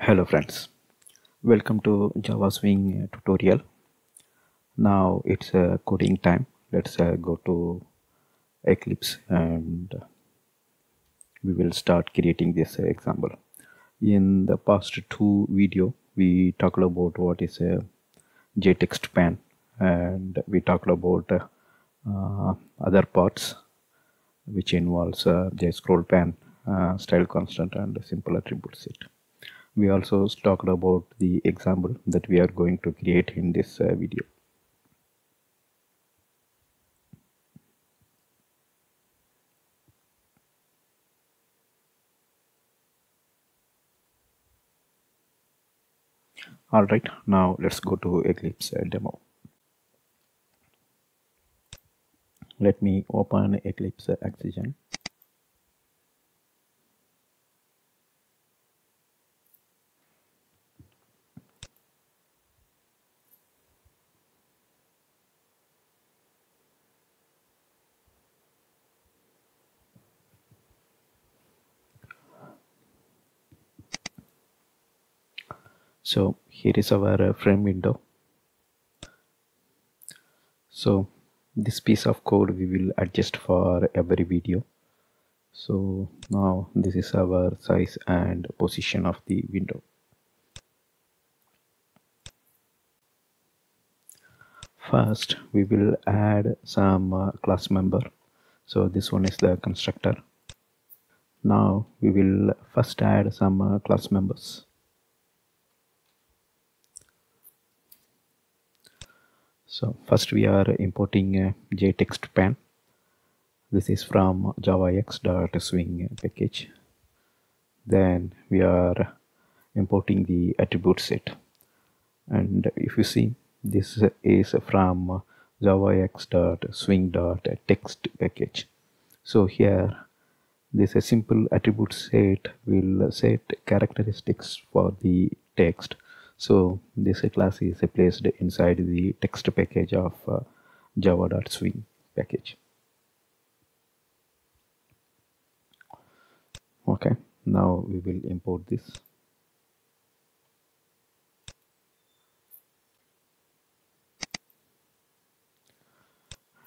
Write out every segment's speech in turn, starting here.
Hello friends, welcome to Java Swing tutorial. Now it's coding time. Let's go to Eclipse and we will start creating this example. In the past two video, we talked about what is a JTextPane and we talked about other parts which involves JScrollPan, StyleConstant and SimpleAttributeSet. We also talked about the example that we are going to create in this video. Alright, now let's go to Eclipse demo. Let me open Eclipse Oxygen. So here is our frame window. So this piece of code we will adjust for every video. So now this is our size and position of the window. First we will add some class member. So this one is the constructor. Now we will first add some class members. So first we are importing JTextPane. This is from javax.swing package. Then we are importing the attribute set. And if you see, this is from javax.swing.text package. So here, this simple attribute set will set characteristics for the text. So this class is placed inside the text package of java.swing package. Okay, now we will import this.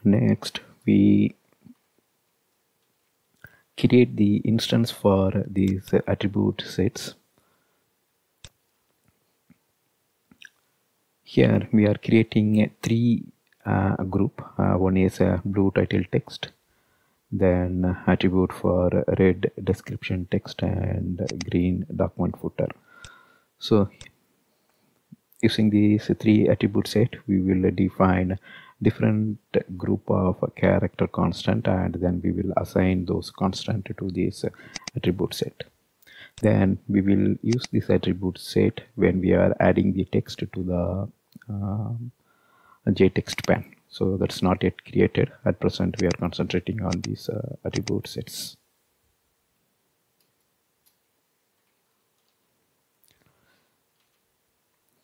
Next, we create the instance for these attribute sets. Here we are creating three group. One is blue title text, then attribute for red description text and green document footer. So using these three attribute set, we will define different group of character constant and then we will assign those constant to this attribute set. Then we will use this attribute set when we are adding the text to the JTextPane. So that's not yet created. At present we are concentrating on these attribute sets.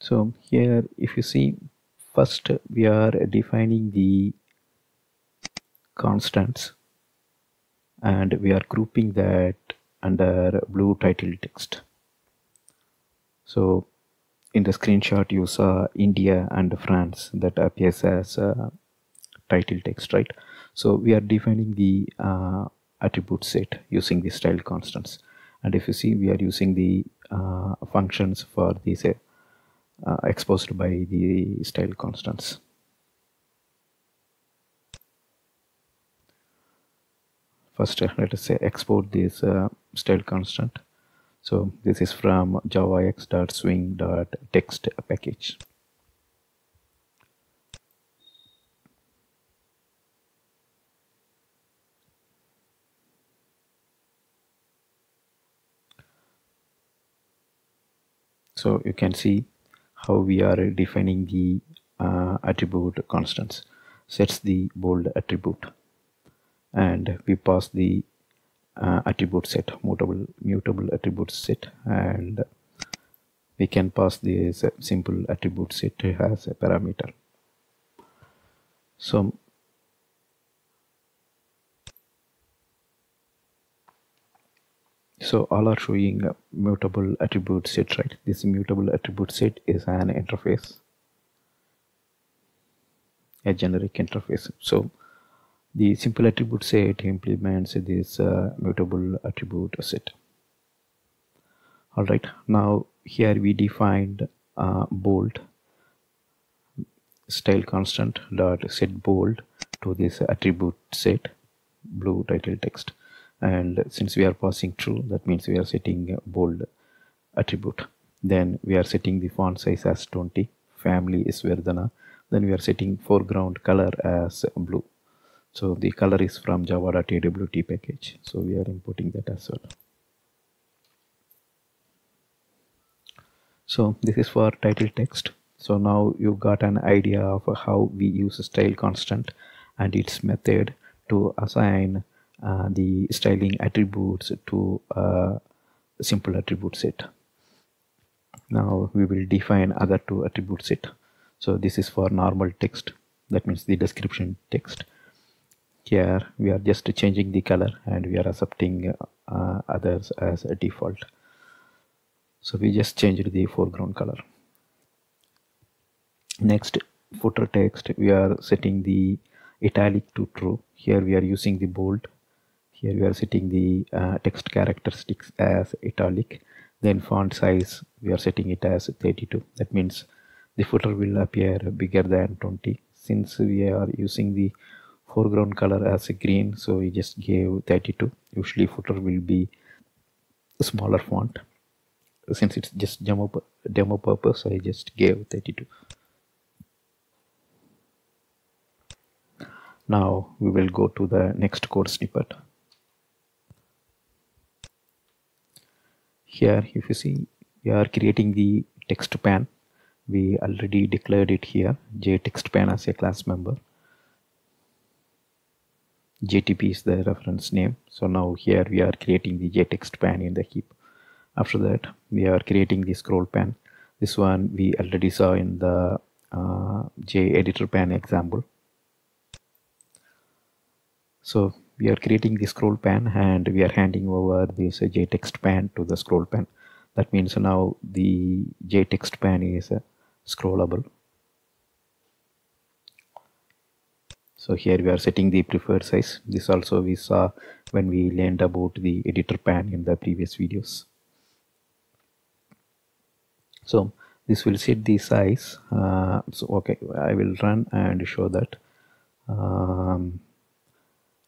So here if you see, first we are defining the constants and we are grouping that under blue title text. So in the screenshot you saw India and France that appears as title text, right? So we are defining the attribute set using the style constants, and if you see, we are using the functions for these exposed by the style constants. First let us say export this style constant. So this is from javax.swing.text package. So you can see how we are defining the attribute constants. Sets the bold attribute and we pass the attribute set, mutable attribute set, and we can pass this simple attribute set as a parameter. So So all are showing a mutable attribute set, right? This mutable attribute set is an interface, a generic interface. So the simple attribute set implements this mutable attribute set. All right, now here we defined bold style constant dot set bold to this attribute set blue title text, and since we are passing true, that means we are setting bold attribute. Then we are setting the font size as 20, family is Verdana, then we are setting foreground color as blue. So the color is from java.awt package, so we are importing that as well. So this is for title text. So now you got an idea of how we use style constant and its method to assign the styling attributes to a simple attribute set. Now we will define other two attribute set. So this is for normal text, that means the description text. Here we are just changing the color and we are accepting others as a default. So we just changed the foreground color. Next, footer text, we are setting the italic to true. Here we are using the bold. Here we are setting the text characteristics as italic. Then font size, we are setting it as 32. That means the footer will appear bigger than 20. Since we are using the foreground color as a green, so we just gave 32. Usually footer will be a smaller font. Since it's just demo purpose, I just gave 32. Now we will go to the next code snippet. Here, if you see, we are creating the text pan. We already declared it here, JTextPane as a class member. JTP is the reference name. So now here we are creating the JTextPane in the heap. After that, we are creating the scroll pan. This one we already saw in the JEditorPan example. So we are creating the scroll pan and we are handing over this JTextPane to the scroll pan. That means now the JTextPane is scrollable. So here we are setting the preferred size. This also we saw when we learned about the editor pan in the previous videos. So this will set the size. So okay, I will run and show that.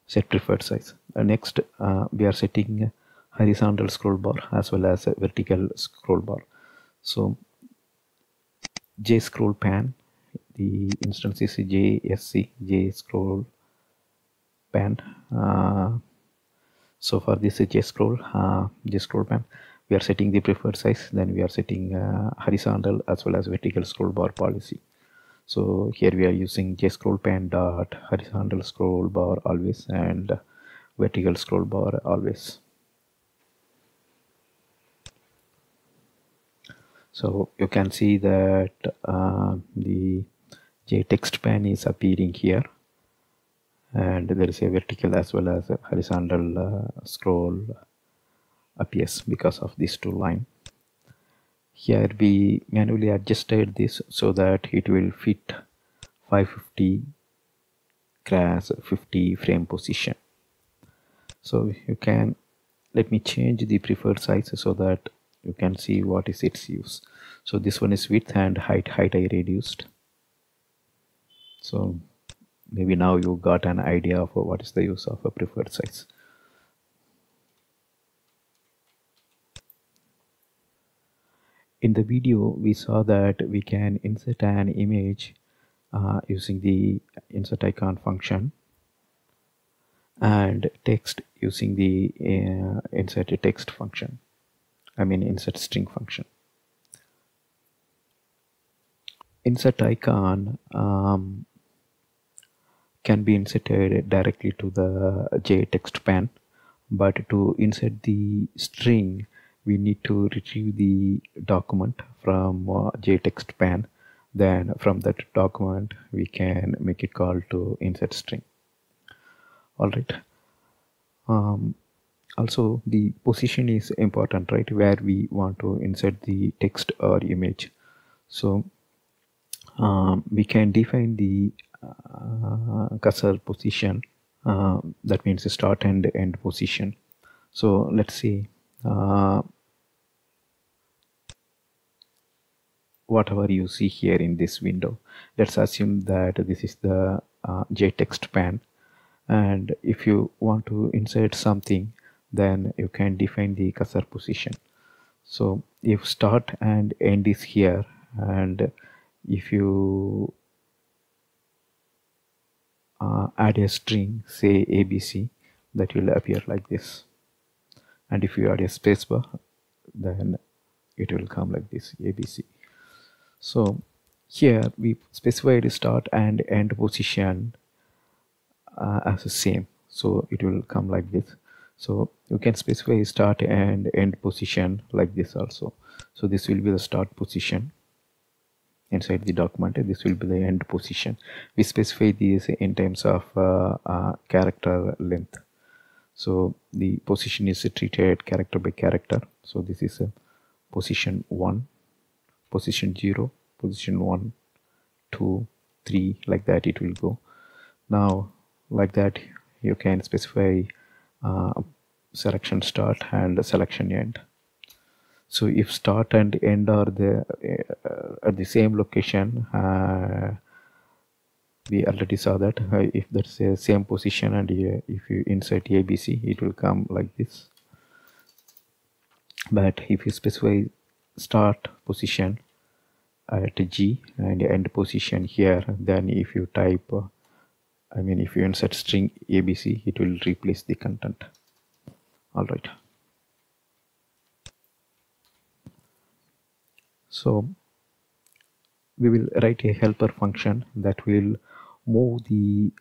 Set preferred size. Next, we are setting horizontal scroll bar as well as a vertical scroll bar. So J scroll pan, the instance is JSC, J scroll pan. So for this J scroll pan, we are setting the preferred size. Then we are setting horizontal as well as vertical scroll bar policy. So here we are using JScrollPan dot horizontal scroll bar always and vertical scroll bar always. So you can see that the JTextPan is appearing here, and there is a vertical as well as a horizontal scroll appears because of these two lines. Here we manually adjusted this so that it will fit 550 class 50 frame position. So you can, let me change the preferred size so that you can see what is its use. So this one is width and height I reduced. So maybe now you got an idea of what is the use of a preferred size. In the video, we saw that we can insert an image using the insert icon function and text using the insert text function. I mean insert string function. Insert icon can be inserted directly to the JTextPan, but to insert the string, we need to retrieve the document from JTextPan. Then from that document, we can make it call to insert string. All right. Also, the position is important, right, where we want to insert the text or image. So we can define the cursor position, that means start and end position. So let's see, whatever you see here in this window, let's assume that this is the JTextPane, and if you want to insert something, then you can define the cursor position. So if start and end is here, and if you add a string, say ABC, that will appear like this, and if you add a spacebar, then it will come like this, ABC. So here we specified start and end position as the same, so it will come like this. So you can specify start and end position like this also. So this will be the start position inside the document, this will be the end position. We specify these in terms of character length. So the position is treated character by character. So this is a position 1, position 0, position 1, 2, 3, like that it will go. Now like that you can specify selection start and selection end. So if start and end are at the same location, we already saw that if that's the same position, and if you insert ABC, it will come like this. But if you specify start position at G and end position here, then if you type if you insert string ABC, it will replace the content. All right. So we will write a helper function that will move the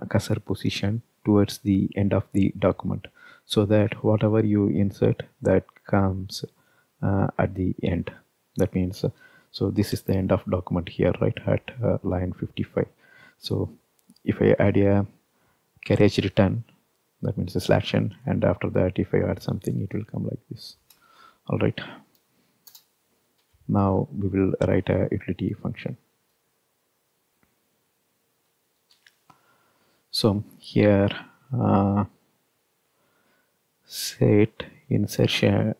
cursor position towards the end of the document, so that whatever you insert, that comes at the end. That means so this is the end of document here, right, at line 55. So if I add a carriage return, that means a slash n, and after that if I add something, it will come like this. All right. Now we will write a utility function. So here set insertion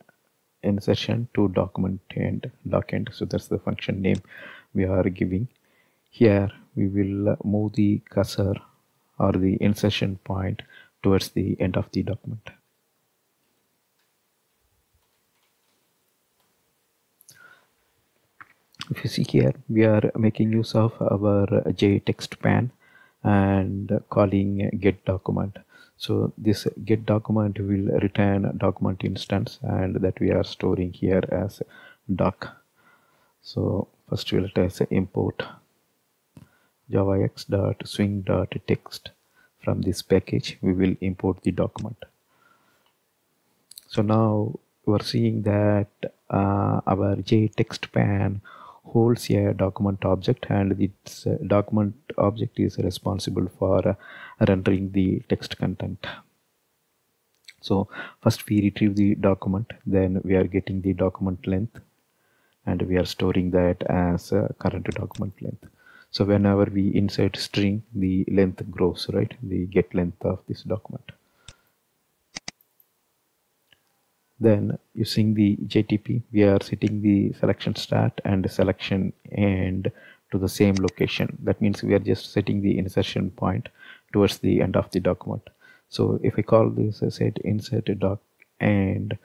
to document and dockend. So that's the function name we are giving. Here we will move the cursor or the insertion point towards the end of the document. If you see here, we are making use of our JTextPane and calling get document. So this get document will return a document instance, and that we are storing here as doc. So first we'll say import javax.swing.text. From this package we will import the document. So now we're seeing that our JTextPane holds a document object, and this document object is responsible for rendering the text content. So first we retrieve the document, then we are getting the document length, and we are storing that as current document length. So whenever we insert string, the length grows, right, the get length of this document. Then using the JTP, we are setting the selection start and selection end to the same location. That means we are just setting the insertion point towards the end of the document. So if I call this set insert doc end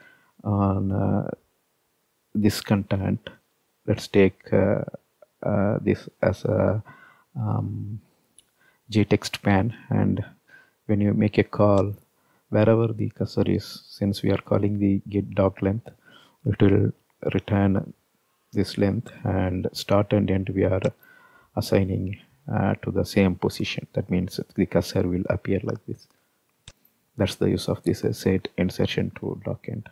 on this content, let's take this as a JTextPane, and when you make a call, wherever the cursor is, since we are calling the get doc length, it will return this length, and start and end we are assigning to the same position. That means the cursor will appear like this. That's the use of this set insertion to doc end.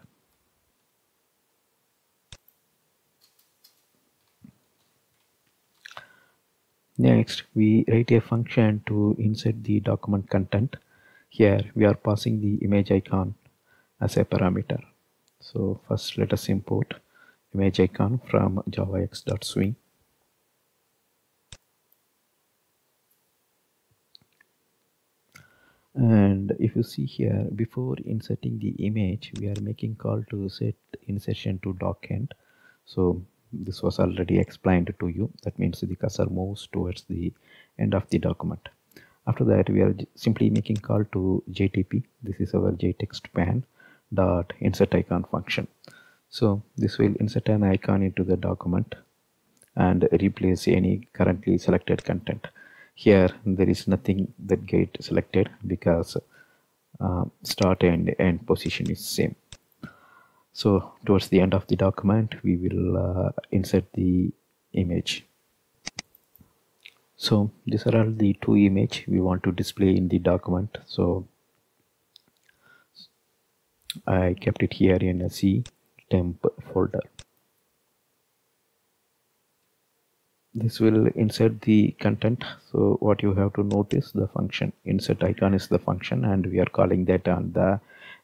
Next, we write a function to insert the document content. Here we are passing the image icon, as a parameter. So first let us import image icon from javax.swing. And if you see here, before inserting the image, we are making call to set insertion to dockend. So this was already explained to you. That means the cursor moves towards the end of the document. After that, we are simply making call to JTP. This is our JTextPane dot insert icon function. So this will insert an icon into the document and replace any currently selected content. Here there is nothing that get selected because start and end position is same. So towards the end of the document we will insert the image. So these are all the two images we want to display in the document. So I kept it here in a C temp folder. This will insert the content. So what you have to notice, the function insert icon is the function, and we are calling that on the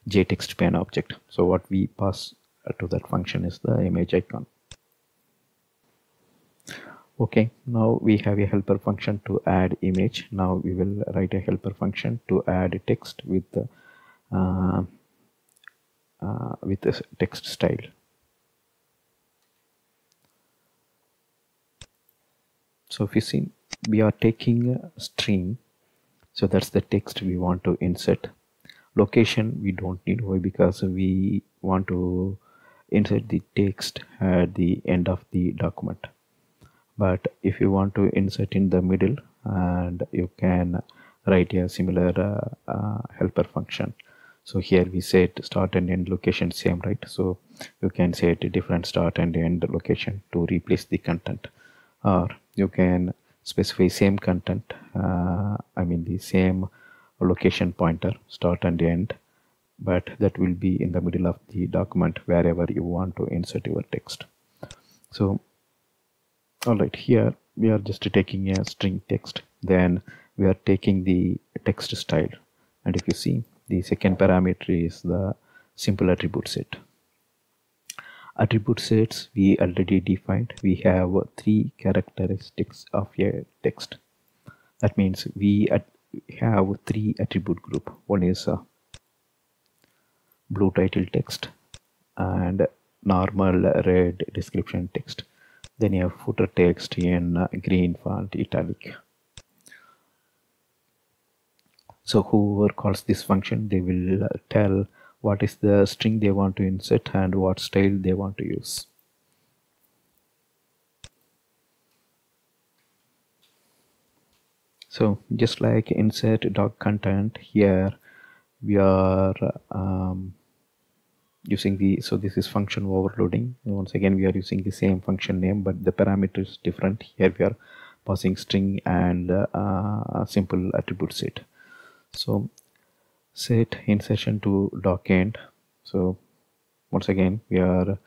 JTextPane object. So what we pass to that function is the image icon. Okay, now we have a helper function to add image. Now we will write a helper function to add text with the text style. So if you see, we are taking a string, so that's the text we want to insert. Location we don't need. Why? Because we want to insert the text at the end of the document. But if you want to insert in the middle, and you can write a similar helper function. So here we set start and end location same, right? So you can set a different start and end location to replace the content, or you can specify same content, I mean the same location pointer, start and end, but that will be in the middle of the document wherever you want to insert your text. So alright, here we are just taking a string text, then we are taking the text style, and if you see, the second parameter is the simple attribute set. Attribute sets we already defined. We have three characteristics of a text. That means we have three attribute group. One is blue title text and normal red description text. Then you have footer text in green font italic. So whoever calls this function, they will tell what is the string they want to insert and what style they want to use. So just like insert doc content, here we are using the, so this is function overloading. Once again we are using the same function name, but the parameter is different. Here we are passing string and a simple attribute set. So set insertion to dockend. So once again we are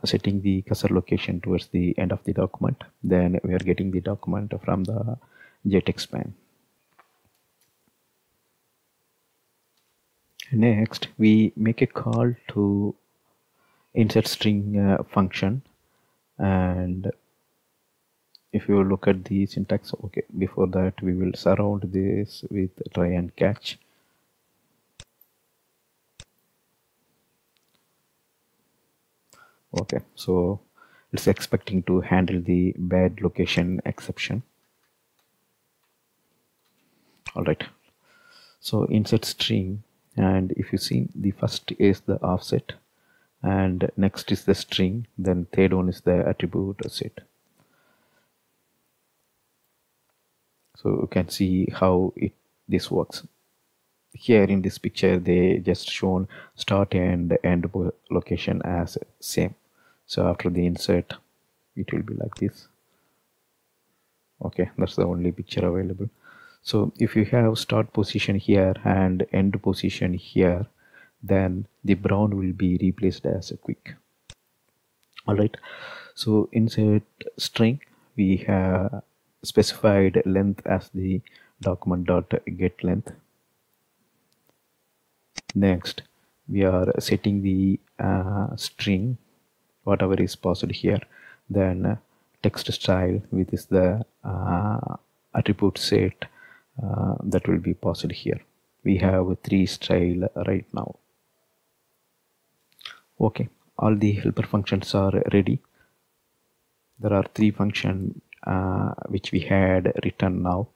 setting the cursor location towards the end of the document. Then we are getting the document from the JTextPane. Next we make a call to insert string function, and if you look at the syntax, okay, before that we will surround this with try and catch. Okay, so it's expecting to handle the bad location exception. All right, so insert string, and if you see, the first is the offset and next is the string, then third one is the attribute set. So you can see how this works. Here in this picture they just shown start and end location as same. So after the insert it will be like this. Okay, that's the only picture available. So if you have start position here and end position here, then the brown will be replaced as a quick. All right, so insert string, we have specified length as the document dot get length. Next we are setting the string whatever is passed here, then text style with is the attribute set that will be passed here. We have 3 style right now. Okay, all the helper functions are ready. There are 3 functions which we had written now.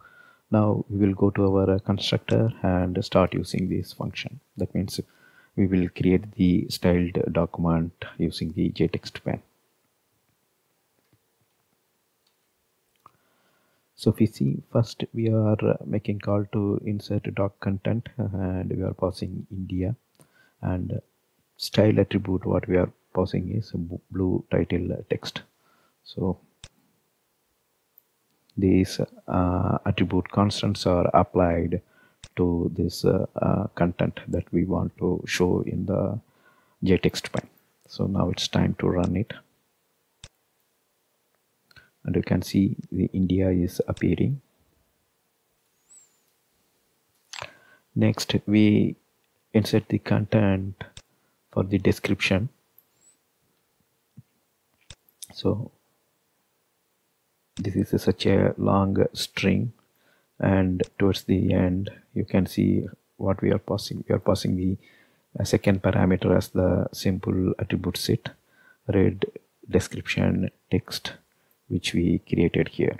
Now we will go to our constructor and start using this function. That means we will create the styled document using the JTextPane. So if we see, first we are making call to insert doc content and we are passing India, and style attribute what we are passing is blue title text. So these attribute constants are applied to this content that we want to show in the JTextPane. So now it's time to run it, and you can see the India is appearing. Next we insert the content for the description. So this is such a long string, and towards the end you can see what we are passing. We are passing the second parameter as the simple attribute set red description text, which we created here,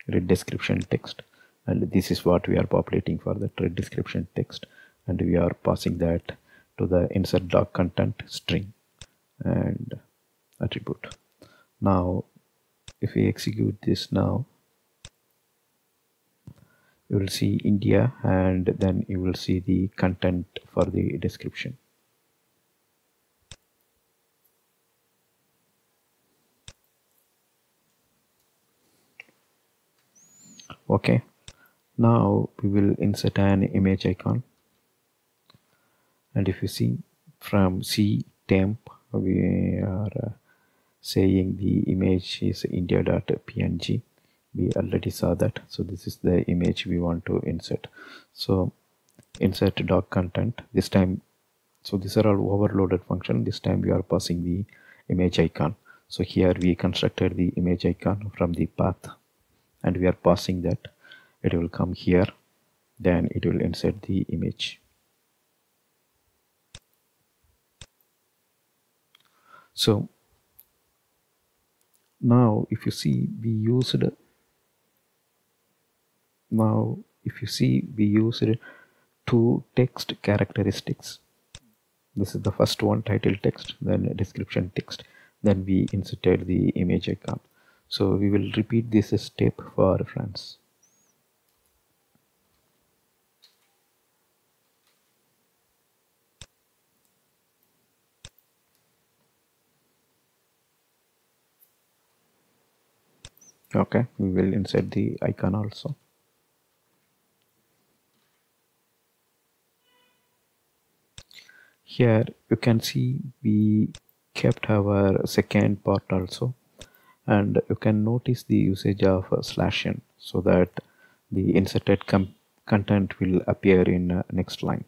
red description text, and this is what we are populating for the red description text, and we are passing that to the insert doc content string and attribute. Now if we execute this now, you will see India, and then you will see the content for the description. Okay, now we will insert an image icon, and if you see from C temp, we are saying the image is india.png. We already saw that, so this is the image we want to insert. So insert doc content this time. So these are all overloaded function. This time we are passing the image icon. So here we constructed the image icon from the path, and we are passing that. It will come here, then it will insert the image. So now if you see we used two text characteristics. This is the first one, title text, then description text, then we inserted the image icon. So we will repeat this step for reference. Okay, we will insert the icon also. Here you can see we kept our second part also, and you can notice the usage of /n so that the inserted content will appear in next line.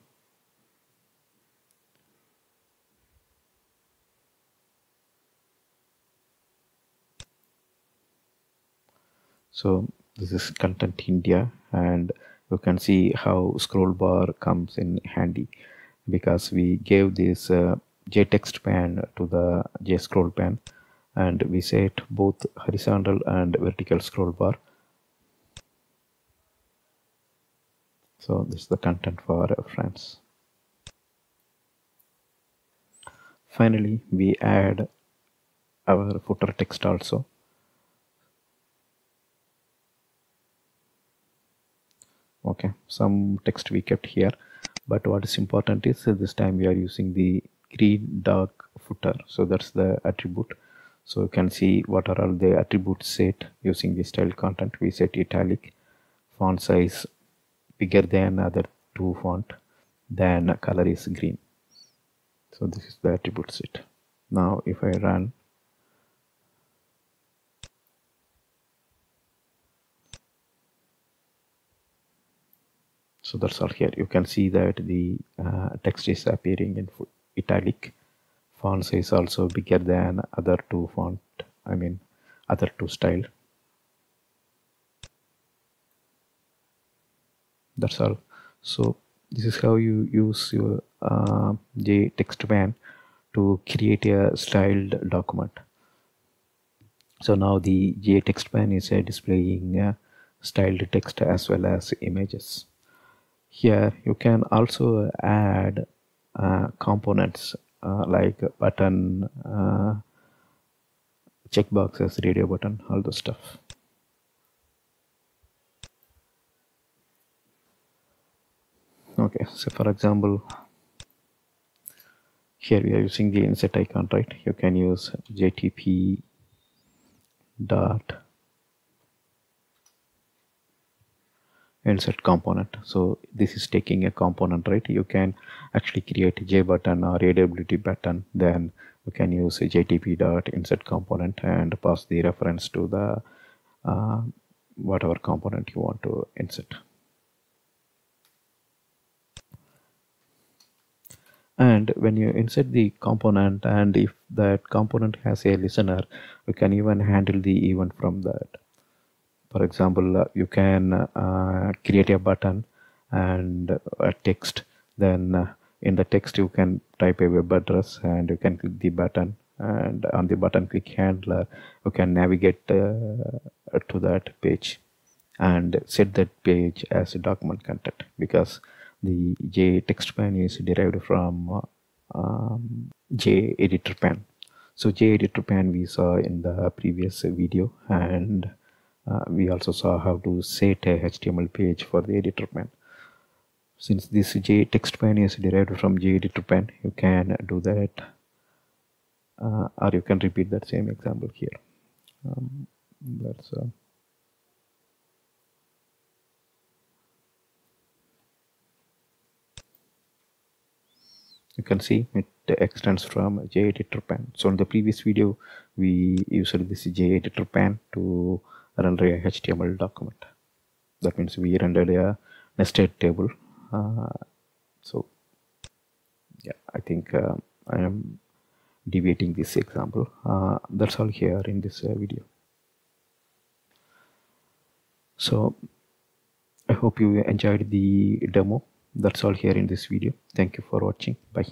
So this is content India, and you can see how scroll bar comes in handy, because we gave this JTextPane to the JScrollPane, and we set both horizontal and vertical scroll bar. So this is the content for reference. Finally, we add our footer text also. Okay, some text we kept here, but what is important is this time we are using the green dark footer, so that's the attribute. So you can see what are all the attributes set using the style content. We set italic, font size bigger than other two font, then color is green. So this is the attribute set. Now if I run, So that's all here. You can see that the text is appearing in italic. Font size also bigger than other two other two style. That's all. So this is how you use your JTextPane to create a styled document. So now the JTextPane is displaying styled text as well as images. Here you can also add components like button, checkboxes, radio button, all those stuff. Okay, so for example, here we are using the insert icon, right? You can use JTP dot insert component. So this is taking a component, right? You can actually create a J button or AWT button, then you can use a JTP dot insert component and pass the reference to the whatever component you want to insert. And when you insert the component, and if that component has a listener, you can even handle the event from that. For example, you can create a button and a text. Then in the text you can type a web address and you can click the button, and on the button click handler you can navigate to that page and set that page as a document content, because the JTextPane is derived from JEditorPane. So JEditorPane we saw in the previous video, and we also saw how to set a HTML page for the EditorPane. Since this JTextPane is derived from JEditorPane, you can do that, or you can repeat that same example here. You can see it extends from JEditorPane. So in the previous video, we used this JEditorPane to render a HTML document. That means we rendered a nested table. So yeah, I think I am deviating this example. That's all here in this video. So I hope you enjoyed the demo. That's all here in this video. Thank you for watching. Bye.